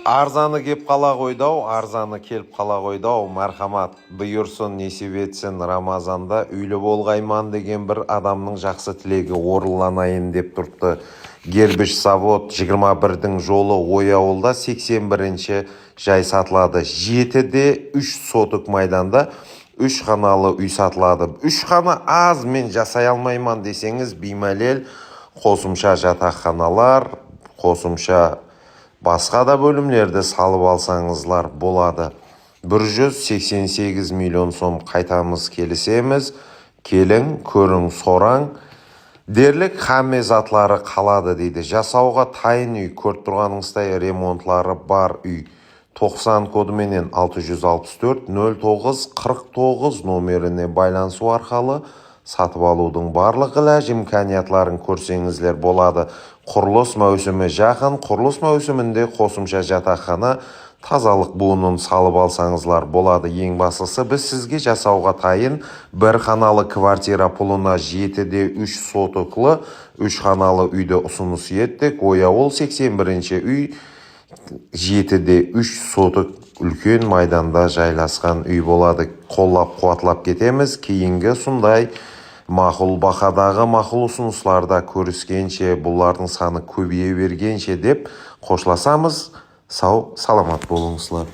Арзаны кеп қала қойдау, арзаны келіп қала қойдау, мархамат, бұйырсын, несіп етсін, Рамазанда үйлі болғайман деген бір адамның жақсы тілегі орыланайын деп тұрды. Гербіш завод 21-дің жолы ой ауылда 81-ші жай сатылады. 7-де 3 сотық майданда 3 қаналы үй сатылады. 3 қана аз, мен жасай алмайман десеңіз, беймәлел қосымша жатақханалар, қосымша басқа да бөлімлерді салып алсаңызлар болады. 188 миллион сом қайтамыз, келісеміз. Келің, көрің, сораң. Дерлік қаме затлары қалады дейді. Жасауға тайын үй, көріп тұрғаныңыздай ремонтлары бар үй. 90 кодыменен 664 09 49 номеріне байланысу арқылы сатып алудың барлық іләж имканиятларын көрсеңізлер болады. Құрылыс маусымы жақын, құрылыс маусымінде қосымша жатақхана, тазалық буынын салып алсаңызлар болады. Ең басысы, біз сізге жасауға тайын бір қаналы квартира пұлына 7-де 3 сотықлы 3 қаналы үйді ұсыныс еттік. Ой ауыл 81-ші үй 7-де 3 сотық үлкен майданда жайласқан үй болады. Қоллап қуатлап кетеміз. Кейінгі сондай мақұл бақадағы мақұл ұсыныстарда көріскенше, бұлардың саны көбейе бергенше деп қошласамыз. Сау, саламат болыңызлар.